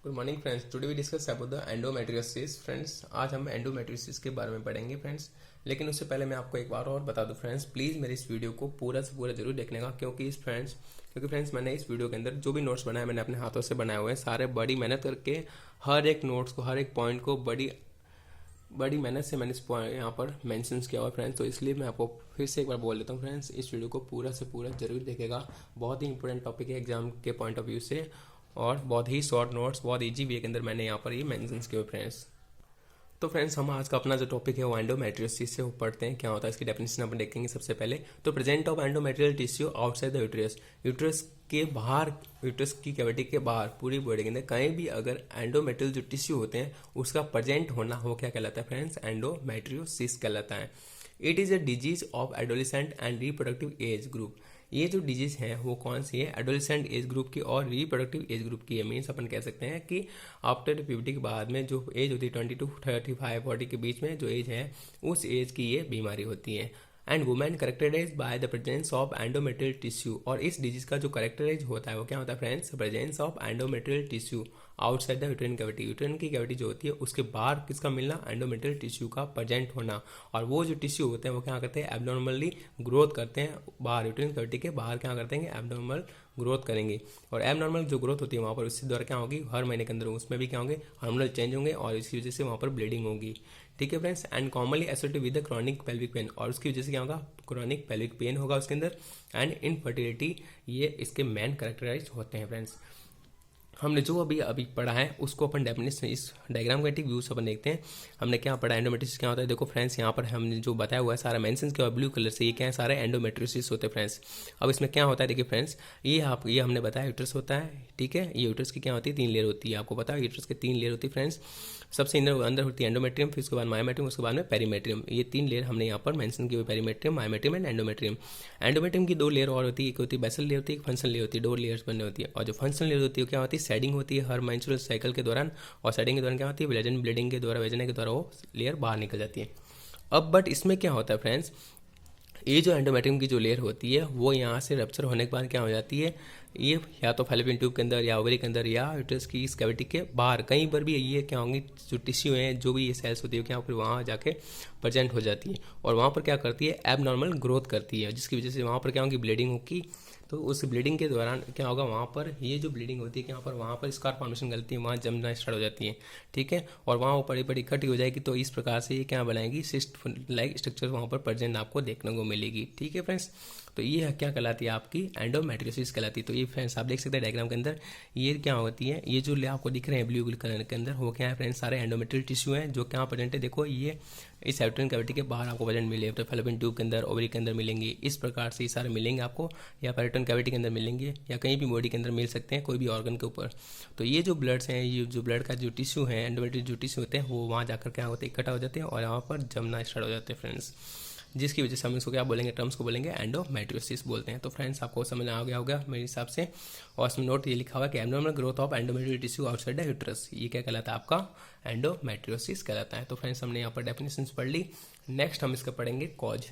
Good morning friends, today we discuss about the endometriosis. Friends, आज हम endometriosis के बारे में पढ़ेंगे फ्रेंड्स। लेकिन उससे पहले मैं आपको एक बार और बता दूं फ्रेंड्स, प्लीज़ मेरे इस वीडियो को पूरा से पूरा जरूर देखने का, क्योंकि फ्रेंड्स मैंने इस वीडियो के अंदर जो भी नोट्स बनाए मैंने अपने हाथों से बनाए हुए हैं, सारे बड़ी मेहनत करके हर एक नोट्स को, हर एक पॉइंट को बड़ी मेहनत से मैंने इस पॉइंट यहाँ पर मेंशन किया हुआ फ्रेंड्स। तो इसलिए मैं आपको फिर से एक बार बोल देता हूँ फ्रेंड्स, इस वीडियो को पूरा से पूरा जरूर देखेगा। बहुत ही इंपॉर्टेंट टॉपिक है एग्जाम के पॉइंट ऑफ व्यू से, और बहुत ही शॉर्ट नोट्स, बहुत इजी वे के अंदर मैंने यहाँ पर ये मेंशन किए हुए फ्रेंड्स। तो फ्रेंड्स, हम आज का अपना जो टॉपिक है वो एंडोमेट्रियोसिस से पढ़ते हैं। क्या होता है इसकी डेफिनेशन अपन देखेंगे सबसे पहले। तो present of endometrial tissue outside the uterus, uterus के बाहर, यूट्रस की कैविटी के बाहर पूरी बॉडी के अंदर कहीं भी अगर एंडोमेट्रियल जो टिश्यू होते हैं उसका प्रेजेंट होना, वो क्या कहलाता है फ्रेंड्स? एंडोमेट्रियोसिस कहलाता है। It is a disease of adolescent and reproductive age group. ये जो डिजीज है वो कौन सी है? एडोलेसेंट एज ग्रुप की और रिप्रोडक्टिव एज ग्रुप की है। मीन्स अपन कह सकते हैं कि आफ्टर प्यूबर्टी के बाद में जो एज होती है 20 to 35 40 के बीच में जो एज है, उस एज की ये बीमारी होती है। And women characterize by the presence of endometrial tissue. और इस डिजीज का जो करेक्टराइज होता है वो क्या होता है friends? Presence of endometrial tissue outside the uterine cavity. Uterine की कैविटी जो होती है उसके बाहर किसका मिलना? एंडोमेट्रियल टिश्यू का प्रेजेंट होना। और वो जो टिश्यू होते हैं वो क्या करते हैं? एब्नॉर्मली ग्रोथ करते हैं बाहर, यूट्राइन कैविटी के बाहर क्या करते हैं? एब्नॉर्मल ग्रोथ करेंगे। और एबनॉर्मल जो ग्रोथ होती है वहाँ पर उससे द्वारा क्या होगी? हर महीने के अंदर उसमें भी क्या होंगे? हार्मोनल चेंज होंगे और इसकी वजह से वहाँ पर ब्लीडिंग होगी। ठीक है friends. And commonly associated with the chronic pelvic pain, और उसकी वजह से क्या होगा? क्रॉनिक पेल्विक पेन होगा उसके अंदर। एंड इनफर्टिलिटी, ये इसके मेन कैरेक्टराइज होते हैं फ्रेंड्स। हमने जो अभी पढ़ा है उसको अपन डेफिनेशन इस डायग्रामेटिक व्यू से अपन देखते हैं। हमने क्या पढ़ा? एंडोमेट्रियोसिस क्या होता है। देखो फ्रेंड्स, यहाँ पर हमने जो बताया हुआ है सारा मेंशन किया हुआ ब्लू कलर से, ये क्या है? सारे एंडोमेट्रियोसिस होते हैं फ्रेंड्स। अब इसमें क्या होता है देखिए फ्रेंड्स, ये हमने बताया यूट्रस होता है। ठीक है, ये यूट्रस की क्या होती है? 3 लेयर होती है। आपको पता है यूट्रस के 3 लेयर होती है फ्रेंड्स। सबसे अंदर होती है एंडोमेट्रियम, फिर उसके बाद मायोमेट्रियम, उसके बाद में पेरीमेट्रियम। ये 3 लेयर हमने यहाँ पर मेंशन किए हुए, perimetrium, myometrium and endometrium. Endometrium की 2 लेयर और होती है, एक होती है बेसल लेयर होती है, एक फंक्शनल लेयर होती है। 2 लेयर्स बने होती है। और जो फंक्शनल लेयर होती है क्या होती है? शेडिंग होती है हर मेंस्ट्रुअल साइकिल के दौरान। और शेडिंग के दौरान क्या होती है? ब्लीडिंग के द्वारा, वेजना के द्वारा वो लेयर बाहर निकल जाती है। अब बट इसमें क्या होता है फ्रेंड्स, ये जो एंडोमेट्रियम की जो लेयर होती है वो यहाँ से रप्चर होने के बाद क्या हो जाती है? ये या तो फैलोपियन ट्यूब के अंदर, या ओवरी के अंदर, या यूट्रस की इस कैविटी के बाहर कहीं पर भी ये क्या होंगी? जो टिश्यू है, जो भी ये सेल्स होती है क्या फिर वहाँ जाके प्रेजेंट हो जाती है। और वहाँ पर क्या करती है? एबनॉर्मल ग्रोथ करती है, जिसकी वजह से वहाँ पर क्या होगी? ब्लीडिंग होगी। तो उस ब्लीडिंग के दौरान क्या होगा? वहाँ पर ये जो ब्लीडिंग होती है क्या पर वहाँ पर स्कार फॉर्मेशन करती है, वहाँ जमना स्टार्ट हो जाती है। ठीक है, और वहाँ वो बड़ी बड़ी इकट्ठी हो जाएगी। तो इस प्रकार से ये क्या बनाएगी? सिस्ट लाइक स्ट्रक्चर वहाँ पर प्रेजेंट आपको देखने को मिलेगी। ठीक है फ्रेंड्स, तो ये क्या कहलाती है? आपकी एंडोमेट्रियोसिस कहलाती है। तो ये फ्रेंड्स आप देख सकते हैं डायग्राम के अंदर, ये क्या होती है? ये जो आपको दिख रहे हैं ब्लू कलर के अंदर, वो क्या है फ्रेंड्स? सारे एंडोमेट्रियल टिश्यू हैं जो क्या प्रेजेंट है। देखो ये इस यूट्राइन कैविटी के बाहर आपको प्रेजेंट मिले, तो फैलोपियन ट्यूब के अंदर, ओवरी के अंदर मिलेंगे। इस प्रकार से ये सारे मिलेंगे आपको, या यूट्राइन कैविटी के अंदर मिलेंगे, या कहीं भी बॉडी के अंदर मिल सकते हैं कोई भी ऑर्गन के ऊपर। तो ये जो ब्लड्स हैं, ये जो ब्लड का जो टिश्यू है, एंडोमेट्रियल जो टिश्यू होते हैं, वो वहाँ जाकर क्या होते हैं? इकट्ठा हो जाते हैं और यहाँ पर जमना स्टार्ट हो जाते हैं फ्रेंड्स, जिसकी वजह से हम इसको क्या बोलेंगे? टर्म्स को बोलेंगे एंडोमेट्रियोसिस बोलते हैं। तो फ्रेंड्स आपको समझ आ गया होगा मेरे हिसाब से। और इसमें नोट ये लिखा हुआ है कि abnormal growth of endometrial tissue outside the uterus, ये क्या कहलाता है? आपका एंडोमेट्रियोसिस कहलाता है। तो फ्रेंड्स हमने यहाँ पर डेफिनेशंस पढ़ ली। नेक्स्ट हम इसका पढ़ेंगे कॉज,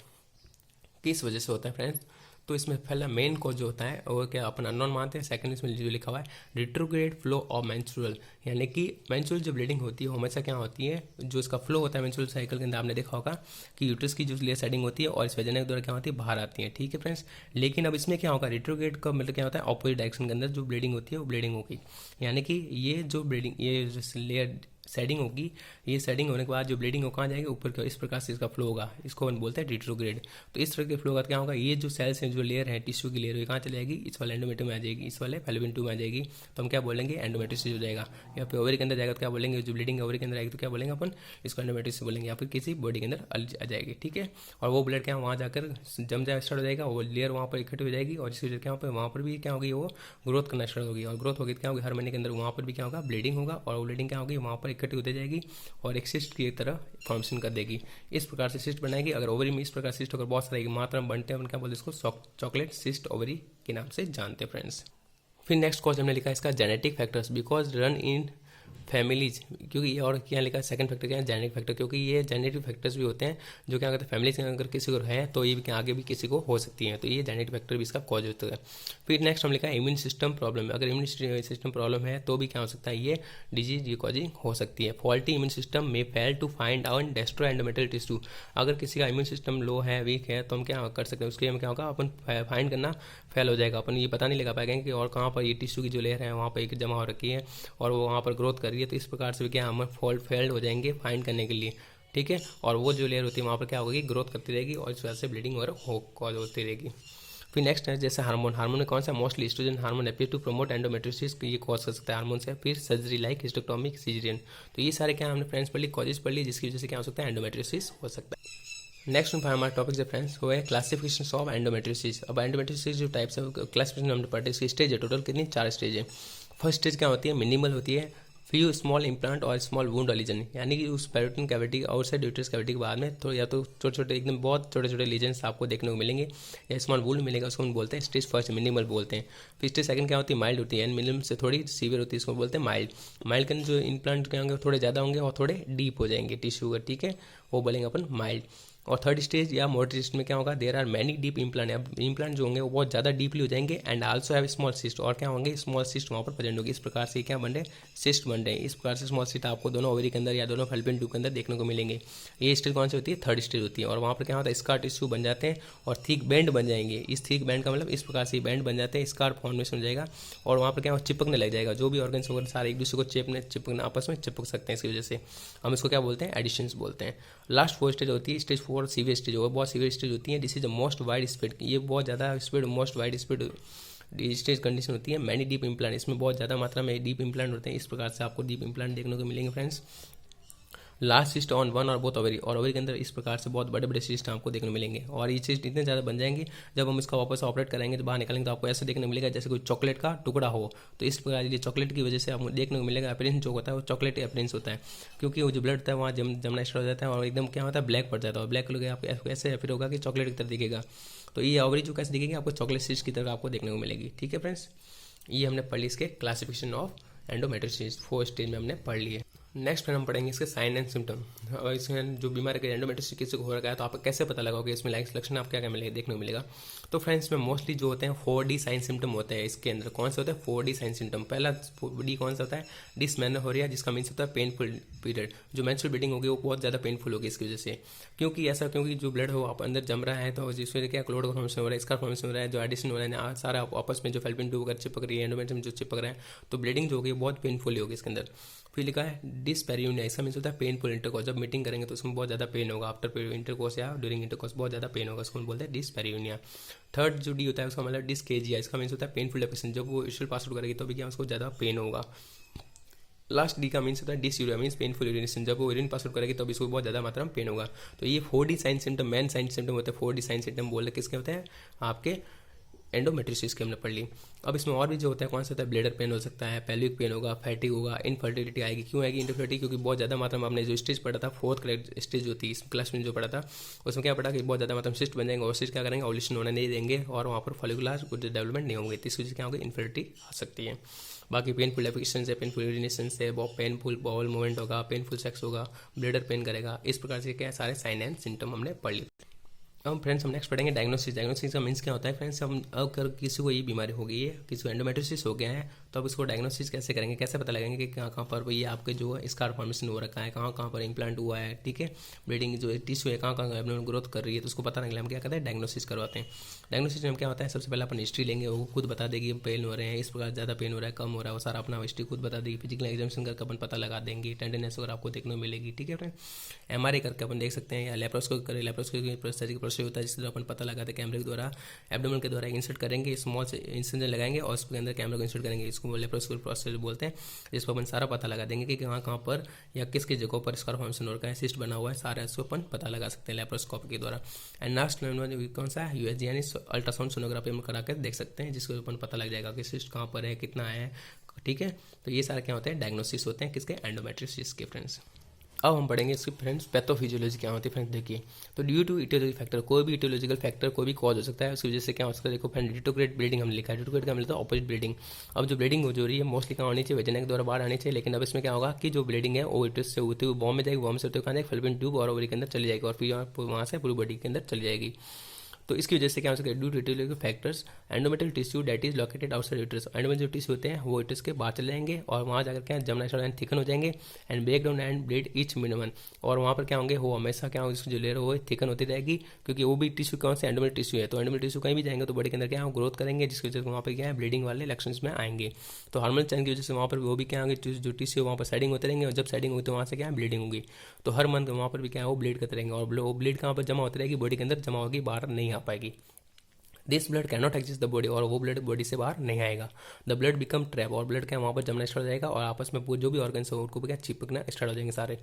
किस वजह से होता है फ्रेंड्स। तो इसमें पहला मेन कॉज जो होता है वो क्या अपन अननोन मानते हैं। सेकंड इसमें जो लिखा हुआ है रिट्रोग्रेड फ्लो ऑफ मेंस्ट्रुअल, यानी कि मेंस्ट्रुअल जो ब्लीडिंग होती है वो हमेशा क्या होती है? जो इसका फ्लो होता है मेंस्ट्रुअल साइकिल के अंदर, आपने देखा होगा कि यूट्रस की जो लेयर सेटिंग होती है और इस वजह के द्वारा क्या होती है? बाहर आती है। ठीक है फ्रेंड्स, लेकिन अब इसमें क्या होगा? रिट्रोग्रेड का मतलब क्या होता है? ऑपोजिट डायरेक्शन के अंदर जो ब्लीडिंग होती है वो ब्लीडिंग होगी, यानी कि ये जो ब्लीडिंग, ये जो लेयर सेडिंग होगी, ये सेडिंग होने के बाद जो ब्लीडिंग हो कहाँ जाएगी? ऊपर की ओर। इस प्रकार से इसका फ्लो होगा, इसको हम बोलते हैं रिट्रोग्रेड। तो इस तरह के फ्लो का क्या होगा? ये जो सेल्स हैं, जो लेयर है टिश्यू की लेयर, कहाँ चली जाएगी? इस वाले एंडोमेट्रियम में आ जाएगी, इस वाले फैलोपियन ट्यूब में आ जाएगी। तो हम क्या बोलेंगे? एंडोमेट्रियोसिस हो जाएगा। या फिर ओवरी के अंदर जाएगा तो क्या बोलेंगे? जो ब्लीडिंग ओवरी के अंदर आएगी तो क्या बोलेंगे अपन? इसको एंडोमेट्रियोसिस बोलेंगे। या फिर किसी बॉडी के अंदर आ जाएगी। ठीक है, और वो ब्लड क्या वहाँ जाकर जम जाए स्टार्ट हो जाएगा, वो लेयर वहाँ पर इकट्ठी हो जाएगी, और इसकी वजह क्या होगा? वहाँ पर भी क्या होगी? वो ग्रोथ करना स्टार्ट होगी, और ग्रोथ होगी तो क्या होगी? हर महीने के अंदर वहाँ पर भी क्या होगा? ब्लीडिंग होगा, और वो ब्लीडिंग क्या होगी? वहाँ पर इकट्ठी होती जाएगी और एक सिस्ट की तरह फॉर्मेशन कर देगी। इस प्रकार से सिस्ट बनाएगी। अगर ओवरी में इस प्रकार सिस्ट अगर बहुत सारी मात्रा में बनते हैं, हम क्या बोलते हैं? इसको चॉकलेट सिस्ट ओवरी के नाम से जानते हैं फ्रेंड्स। फिर नेक्स्ट कॉज हमने लिखा है इसका genetic factors, because run in families, क्योंकि ये और क्या लिखा है सेकंड फैक्टर क्या है जेनेटिक फैक्टर, क्योंकि ये जेनेटिक फैक्टर्स भी होते हैं जो क्या कहते हैं फैमिली से अगर किसी को है तो ये भी आगे भी किसी को हो सकती है, तो ये जेनेटिक फैक्टर भी इसका कॉज होता है। फिर नेक्स्ट हम लिखा है इम्यून सिस्टम प्रॉब्लम, अगर इम्यून सिस्टम प्रॉब्लम है तो भी क्या हो सकता है ये डिजीज ये कॉजिंग हो सकती है। फॉल्टी इम्यून सिस्टम में fail to find out and destroy endometrial tissue, अगर किसी का इम्यून सिस्टम लो है वीक है तो हम क्या कर सकते हैं उसके लिए हम क्या होगा अपन फाइंड करना फेल हो जाएगा, अपन ये पता नहीं लगा पाएंगे कि और कहाँ पर ये टिश्यू की जो लेयर है वहाँ पर एक जमा हो रखी है और वो वहाँ पर ग्रोथ कर रही है, तो इस प्रकार से भी क्या हम फॉल्ट फेल्ड हो जाएंगे फाइंड करने के लिए, ठीक है। और वो जो लेयर होती है वहाँ पर क्या होगी ग्रोथ करती रहेगी और इस वजह से ब्लीडिंग और कॉज होती रहेगी। फिर नेक्स्ट है जैसे हार्मोन, हार्मोन में कौन सा mostly estrogen hormone appear to promote endometriosis, ये कॉज कर सकता है हार्मोन से। फिर सर्जरी लाइक हिस्टेक्टोमी सिजेरियन, तो ये सारे क्या हमने फ्रेंड्स पढ़ ली कॉजेज पढ़ ली जिसकी वजह से क्या हो सकता है एंडोमेट्रियोसिस हो सकता है। नेक्स्ट हमारा टॉपिक जो फ्रेंड्स वो है क्लासिफिकेशन ऑफ एंडोमेट्रियोसिस। अब एंडोमेट्रियोसिस जो टाइप्स है क्लासिफिकेशन हमने पढ़े, इसकी स्टेज है टोटल कितनी 4 स्टेज है। फर्स्ट स्टेज क्या होती है मिनिमल होती है, फ्यू स्मॉल इंप्लांट और स्मॉल वुंड लीजन, यानी कि उस peritoneal cavity outside uterus cavity के बाद में तो या तो छोटे छोटे एकदम बहुत छोटे छोटे लीजन्स आपको देखने को मिलेंगे या स्मॉल वुंड मिलेगा, उसको हम बोलते हैं स्टेज फर्स्ट मिनिमल बोलते हैं। फिर स्टेज सेकंड क्या होती है माइल्ड होती है, एंड मिनिमल से थोड़ी सीवियर होती है, इसको बोलते हैं माइल्ड। माइल्ड के जो इंप्लांट क्या होंगे थोड़े ज़्यादा होंगे और थोड़े डीप हो जाएंगे टिश्यू, ठीक है, वो बोलेंगे अपन माइल्ड। और थर्ड स्टेज या मॉडरेट स्टेज में क्या होगा there are many deep implant, अब इंप्लांट जो होंगे वो बहुत ज़्यादा डीपली हो जाएंगे and also have small cyst, और क्या होंगे स्मॉल सिस्ट वहाँ पर प्रेजेंट होगी, इस प्रकार से क्या बन रहे सिस्ट बन रहे हैं। इस प्रकार से स्मॉल सिस्ट आपको दोनों ओवरी के अंदर या दोनों फैलोपियन ट्यूब के अंदर देखने को मिलेंगे। ये स्टेज कौन सी होती है थर्ड स्टेज होती है, और वहाँ पर क्या होता है स्कार टिश्यू बन जाते हैं और थिक बैंड बन जाएंगे। इस थिक बैंड का मतलब इस प्रकार से बैंड बन जाते हैं, स्कार फॉर्मेशन हो जाएगा और वहाँ पर क्या चिपकने लग जाएगा, जो भी ऑर्गन्स वगैरह सारे एक दूसरे को चिपकने आपस में चिपक सकते हैं, इसकी वजह से हम इसको क्या बोलते हैं एडिशंस बोलते हैं। लास्ट 4 स्टेज होती है स्टेज 4 सीवियर स्टेज होगा, बहुत सीवियर स्टेज होती है, this is the most wide spread, ये बहुत ज़्यादा spread most wide spread stage condition होती है। मैनी डीप इंप्लांट, इसमें बहुत ज़्यादा मात्रा में डीप इंप्लांट होते हैं, इस प्रकार से आपको डीप इंप्लांट देखने को मिलेंगे friends. Last cyst on one और बोथ ओवरी, और ओवरी के अंदर इस प्रकार से बहुत बड़े बड़े सिस्ट आपको देखने को मिलेंगे और ये चीज़ इतने ज़्यादा बन जाएंगे जब हम इसका वापस ऑपरेट करेंगे तो बाहर निकलेंगे तो आपको ऐसे देखने को मिलेगा जैसे कोई चॉकलेट का टुकड़ा हो, तो इस प्रकार ये चॉकलेट की वजह से आपको देखने को मिलेगा अपीयरेंस जो होता है वो चॉकलेट अपीयरेंस होता है, क्योंकि वो जो ब्लड होता है वहाँ जमना स्टार्ट हो जाता है और एकदम क्या होता है ब्लैक पड़ जाता है, और ब्लैक कलर आपको ऐसे फिर होगा कि चॉकलेट की तरह दिखेगा, तो ये ओवरी जो कैसे दिखेगी आपको चॉकलेट सिस्ट की तरह आपको देखने को मिलेगी, ठीक है फ्रेंड्स। ये हमने पढ़ ली इसके क्लासिफिकेशन ऑफ एंडोमेट्रियोसिस 4 स्टेज में हमने पढ़ लिए। नेक्स्ट फिर हम पढ़ेंगे इसके साइन एंड सिम्टम। और इसमें जो बीमारी के एंडोमेट्रियोसिस किसी को हो रखा है तो आप कैसे पता लगाओगे, इसमें लक्षण आप क्या क्या मिलेगा देखने को मिलेगा। तो फ्रेंड्स में मोस्टली जो होते हैं 4D साइन सिम्टम होते हैं, इसके अंदर कौन से होते हैं 4D साइन सिम्टम। पहला डी कौन सा होता है डिसमेनोरेसिया, जिसका मीन्स होता है पेनफुल पीरियड, जो मेंस्ट्रुअल ब्लीडिंग होगी वो बहुत ज़्यादा पेनफुल होगी इसकी वजह से, क्योंकि जो ब्लड हो आप अंदर जम रहा है तो जिस वजह क्या क्लोड फॉर्मेशन हो रहा है, इसका फॉर्मेशन हो रहा है, जो एडिशन हो रहा है सारा आपस में जो फैलोपियन ट्यूब अगर चिपक रही है एंडोमेट्रियम जो चिपक रहा है तो ब्लीडिंग जो होगी बहुत पेनफुल होगी इसके अंदर। फिर लिखा है डिसपेरियूनिया, इसका मीन्स होता है पेनफुल इंटरकोर्स, जब मीटिंग करेंगे तो उसमें बहुत ज़्यादा पेन होगा, आफ्टर इंटरकोर्स या ड्यूरिंग इंटरकोर्स बहुत ज़्यादा पेन होगा, उसको बोलते हैं डिसपेरियूनिया। थर्ड जो डी होता है उसका मतलब डिस्केजिया, इसका मीन्स होता है पेनफुल डेप्रेशन, जब वो यूरिन पास आउट करेगी तो भी क्या उसको ज़्यादा पेन होगा। लास्ट डी का मीन्स होता है डिसयूरिया, मीन्स पेनफुल यूरिनेशन, जब वो यूरिन पास आउट करेगी तो इसको बहुत ज़्यादा मात्रा में पेन होगा। तो ये 4D sign symptom main sign symptom होते हैं, 4D साइन सिम्टम बोल रहे किसके होते हैं आपके एंडोमेट्रियोसिस के हमने पढ़ ली। अब इसमें और भी जो होता है कौन सा होता है ब्लेडर पेन हो सकता है, पेल्विक पेन होगा, फैटिक होगा, इनफर्टिलिटी आएगी। क्यों आएगी इनफर्टिलिटी, क्योंकि बहुत ज़्यादा मात्रा में आपने जो स्टेज पढ़ा था 4th स्टेज होती है इस क्लास में जो पढ़ा था उसमें क्या पढ़ा कि बहुत ज़्यादा मात्रा में सिस्ट बन जाएंगे और सिस्ट क्या करेंगे ओवुलेशन होने नहीं देंगे और वहाँ पर फॉलिकुलर कुछ डेवलपमेंट नहीं होंगे, तो इस वजह से क्या होगी इनफर्टिलिटी आ सकती है। बाकी पेनफुल एफिक्शन से पेनफुल यूरिनेशन से बहुत पेनफुल बाउल मूवमेंट होगा, पेनफुल सेक्स होगा, ब्लेडर पेन करेगा, इस प्रकार से क्या सारे साइन एंड सिम्टम हमने पढ़ लिए। अब फ्रेंड्स हम नेक्स्ट पढ़ेंगे डायग्नोसिस। डायग्नोसिस का मीन्स क्या होता है फ्रेंड्स, हम अगर किसी को ये बीमारी हो गई है, किसी को एंडोमेट्रियोसिस हो गया है तो अब इसको डायग्नोसिस कैसे करेंगे, कैसे पता लगाएंगे कि कहाँ कहाँ पर ये आपके जो है स्कार फॉर्मेशन हो रखा है, कहाँ कहाँ पर इम्प्लांट हुआ है, ठीक है, ब्लीडिंग जो टिश्यू है कहाँ कहाँ एब्डोमेन ग्रोथ कर रही है, तो उसको पता नहीं हम क्या करते हैं डायग्नोसिस करवाते हैं। डायग्नोसिस में क्या होता है सबसे पहले अपन हिस्ट्री लेंगे, वो खुद बता देगी पेन हो रहे हैं, इस प्रकार ज़्यादा पेन हो रहा है कम हो रहा है, वो सारा अपना हिस्ट्री खुद बता देगी। फिजिकल एग्जामिनेशन करके अपन पता लगा देंगे, टेंडरनेस वगैरह आपको देखने को मिलेगी, ठीक है फ्रेंड। MRI करके अपन देख सकते हैं या लेप्रोस्कोपी करें, लेप्रोस्कोपी सर्जिकल प्रोसेस होता है जिससे अपन पता लगाते हैं कैमरे के द्वारा एब्डोमेन के द्वारा इंसर्ट करेंगे, स्मॉल से इंसिजन लगाएंगे और उसके अंदर कैमरा को इंसर्ट करेंगे, इसको लेप्रोस्कोपी प्रोसेस बोलते हैं, जिसको अपन सारा पता लगा देंगे कि कहाँ कहाँ पर या किस किस जगहों पर स्कार फॉर्मेशन हो रखा है, सिस्ट बना हुआ है, सारा इसको अपन पता लगा सकते हैं लेप्रोस्कोपी के द्वारा। एंड लास्ट कौन सा है USG यानी अल्ट्रासाउंड सोनोग्राफी में करा कर देख सकते हैं, जिसको अपन पता लग जाएगा कि सिस्ट कहाँ पर है कितना है, ठीक है। तो ये सारे क्या होते हैं डायग्नोसिस होते हैं किसके एंडोमेट्रियोसिस के फ्रेंड्स। अब हम पढ़ेंगे इसकी फ्रेंड्स पैथोफिजियोलॉजी क्या होती है फ्रेंड्स। देखिए, तो ड्यू टू इटियोलॉजी फैक्टर, कोई भी इटियोलॉजिकल फैक्टर कोई भी कॉज हो सकता है, उसकी वजह से क्या हो सकता है। देखो फ्रेंड, डिटोक्रेट ब्लीडिंग हमने लिखा है, डिटोक्रेट का मतलब ऑपोजिट ब्लीडिंग। अब जो ब्लीडिंग हो रही है मोस्टली कहाँ होनी चाहिए, वजन के द्वारा बाहर आनी चाहिए, लेकिन अब इसमें क्या होगा कि जो ब्लीडिंग है वो यूट्रस से होती हुई बॉम में जाएगी, बॉम से होते हुए कहाँ जाएगी, फैलोपियन ट्यूब और ओवरी के अंदर चली जाएगी, और फिर वहाँ से पूरी बॉडी के अंदर चली जाएगी। तो इसकी वजह से क्या हो सकता है, due to etiological factors endometrial tissue that is located outside uterus, endometrial tissue होते हैं वो यूट्रस के बाहर चले जाएंगे और वहाँ जाकर क्या जमना स्टार्ट एंड थिकन हो जाएंगे and break down and bleed each minimum, और वहाँ पर क्या होंगे, वो हमेशा क्या होगी, इसकी जो लेयर वो थिकन होती रहेगी, क्योंकि वो भी टिश्यू कौन से एंडोमेट्रियल टिश्यू है। तो एंडोमेट्रियल टिश्यू कहीं भी जाएंगे तो बॉडी के अंदर क्या है, ग्रोथ करेंगे, जिसकी वजह से वहाँ पर क्या है, ब्लीडिंग वाले लक्षण में आएंगे। तो हार्मोनल चेंज की वजह से वहाँ पर वो भी क्या होंगे, जो टिश्यू वहाँ पर सेडिंग होते रहेंगे, और जब सेडिंग होगी तो वहाँ से क्या है, ब्लीडिंग होगी। तो हर मंथ वहाँ पर भी क्या है, वो ब्लीड करते रहेंगे, और वो ब्लीड कहाँ पर जमा होती रहेगी, बॉडी के अंदर जमा होगी, बाहर नहीं आ पाएगी। This blood can not exist the body, और वो ब्लड बॉडी से बाहर नहीं आएगा। द ब्लड बिकम ट्रैप, और ब्लड क्या वहाँ पर जमना स्टार्ट हो जाएगा, और आपस में जो भी ऑर्गन्स है उनको क्या चिपकना स्टार्ट हो जाएंगे सारे।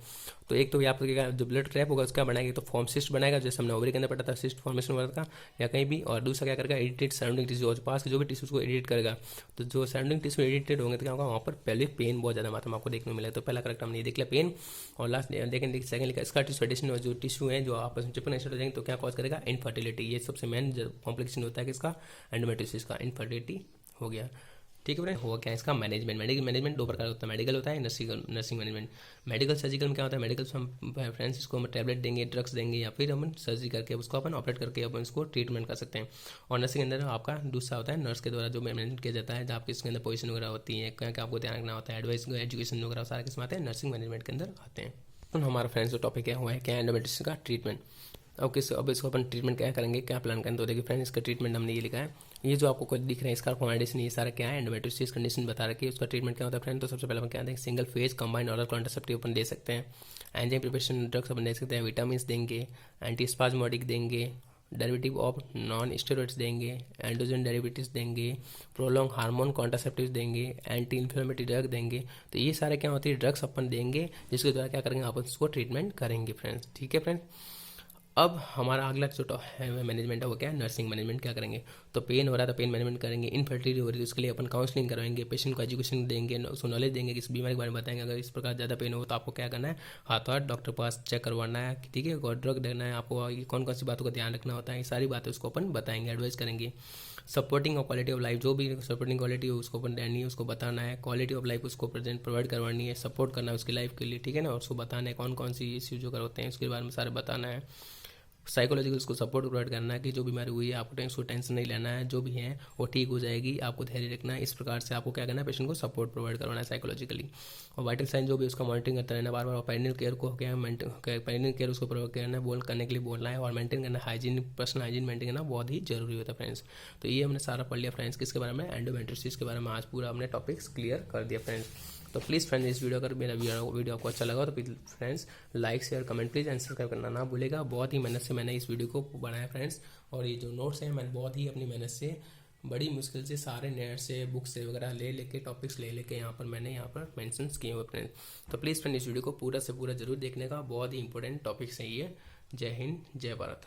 तो एक तो यहाँ पर क्या, जो ब्लड ट्रैप होगा उसका बनाएगा, तो फॉर्म सिस्ट बनाएगा, जैसे हमने ओवरी के अंदर पढ़ा था, सिस्ट फॉर्मेशन हुआ था या कहीं भी। और दूसरा क्या करेगा, इरिटेट सराउंडिंग टिश्यू, और पास के जो भी टिश्यूज को इरिटेट करेगा। तो जो सराउंडिंग टिश्यू इरिटेट होंगे तो क्या होगा, वहाँ पर पहले पेन बहुत ज़्यादा मात्रा में आपको देखने को मिला। तो पहला करेक्ट हमने देख लिया पेन, और लास्ट देखें सेकंड लिखा इसका टिश्यू एडिशन, जो टिश्यू है जो आपस में चिपकना स्टार्ट हो जाएंगे तो क्या कॉज करेगा, इनफर्टिलिटी। ये सबसे मेन कॉम्प्लिकेशन होता है कि इसका एंडोमेट्रियोसिस का, इनफर्टिलिटी हो गया। ठीक है फ्रेंड, हुआ क्या इसका मैनेजमेंट। मेडिकल मैनेजमेंट दो प्रकार होता है, मेडिकल होता है, नर्सिंग मैनेजमेंट। मेडिकल सर्जिकल में क्या होता है, मेडिकल हम फ्रेंड्स इसको हम टैबलेट देंगे, ड्रग्स देंगे, या फिर हम सर्जरी करके उसको अपन ऑपरेट करके अपन इसको ट्रीटमेंट कर सकते हैं। और नर्सिंग के अंदर आपका दूसरा होता है नर्स के द्वारा जो मैनेजमेंट किया जाता है, जहाँ आपकी इसके अंदर पोजीशन वगैरह होती है, क्या क्या आपको ध्यान रखना होता है, एडवाइस एजुकेशन वगैरह सारे किस्म आते हैं नर्सिंग मैनेजमेंट के अंदर आते हैं। तो हमारा फ्रेंड्स जो टॉपिक है हुआ है क्या, एंडोमेट्रियोसिस का ट्रीटमेंट। अब इसको अपन ट्रीटमेंट क्या करेंगे, क्या प्लान करें। तो देखिए फ्रेंड्स, इसका ट्रीटमेंट हमने ये लिखा है, ये जो आपको कुछ दिख रहा है इसका कॉम्बिनेशन, ये सारा क्या है, एंडोमेट्रियोसिस कंडीशन बता रखी है, उसका ट्रीटमेंट क्या होता है फ्रेंड। तो सबसे पहले हम क्या देंगे, single phase combined oral contraceptive अपन दे सकते हैं, एंजाइम प्रिपरेशन ड्रग्स अपन दे सकते हैं, विटामिन देंगे, एंटी स्पाज्मोडिक देंगे, डेरिवेटिव ऑफ नॉन स्टेरॉइड्स देंगे, एंडोजन डेरिवेटिव्स देंगे, प्रोलॉन्ग हार्मोन कॉन्ट्रासेप्टिव्स देंगे, एंटी इन्फ्लेमेटरी ड्रग देंगे। तो ये सारे क्या होती है, ड्रग्स अपन देंगे, जिसके द्वारा क्या करेंगे, अपन उसको ट्रीटमेंट करेंगे फ्रेंड्स। ठीक है फ्रेंड, अब हमारा अगला जो है मैनेजमेंट है वो क्या है, नर्सिंग मैनेजमेंट क्या करेंगे। तो पेन हो रहा है तो पेन मैनेजमेंट करेंगे, इनफर्टिलिटी हो रही है तो उसके लिए अपन काउंसलिंग करवाएंगे, पेशेंट को एजुकेशन देंगे, उसको नॉलेज देंगे, किस बीमारी के बारे में बताएंगे। अगर इस प्रकार ज़्यादा पेन हो तो आपको क्या करना है, हाथों हाथ डॉक्टर के पास चेक करवाना है, ठीक है, और ड्रग देना है आपको, कौन कौन सी बातों का ध्यान रखना होता है, ये सारी बातें उसको अपन बताएंगे, एडवाइस करेंगे। सपोर्टिंग और क्वालिटी ऑफ लाइफ, जो भी सपोर्टिंग क्वालिटी हो उसको अपन देनी है, उसको बताना है, क्वालिटी ऑफ लाइफ उसको प्रोवाइड करवानी है, सपोर्ट करना है उसकी लाइफ के लिए, ठीक है ना, और उसको बताना है कौन कौन सी इश्यूज जो होते हैं उसके बारे में सारे बताना है। साइकोलॉजिकल उसको सपोर्ट प्रोवाइड करना है कि जो बीमारी हुई है आपको उसको टेंशन नहीं लेना है, जो भी है वो ठीक हो जाएगी, आपको धैर्य रखना है। इस प्रकार से आपको क्या करना है, पेशेंट को सपोर्ट प्रोवाइड करवाना है साइकोलॉजिकली। और वाइटल साइन जो भी उसका मॉनिटरिंग करता रहना बार बार, और पेरिनियल केयर को क्या पेरिनियल केयर उसको प्रोवाइड करना है, करने के लिए बोलना है, और मेंटेन करना, हाइजीन पर्सनल हाइजीन मेंटेन करना बहुत ही जरूरी होता है फ्रेंड्स। तो ये हमने सारा पढ़ लिया फ्रेंड्स, किसके बारे में, एंडोमेट्रियोसिस के बारे में आज पूरा हमने टॉपिक्स क्लियर कर दिया फ्रेंड्स। तो प्लीज़ फ्रेंड्स, इस वीडियो अगर मेरा वीडियो आपको अच्छा लगा तो please friends like share comment please and subscribe करना ना भूलेगा। बहुत ही मेहनत से मैंने इस वीडियो को बनाया फ्रेंड्स, और ये जो नोट्स हैं मैंने बहुत ही अपनी मेहनत से बड़ी मुश्किल से सारे नेट से बुक से वगैरह ले लेके टॉपिक्स ले लेके मैंने यहाँ पर मेंशन किए हुए फ्रेंड्स। तो प्लीज़ फ्रेंड इस वीडियो को पूरा से पूरा जरूर देखने का, बहुत ही इंपॉर्टेंट टॉपिक्स है ये। जय हिंद, जय भारत।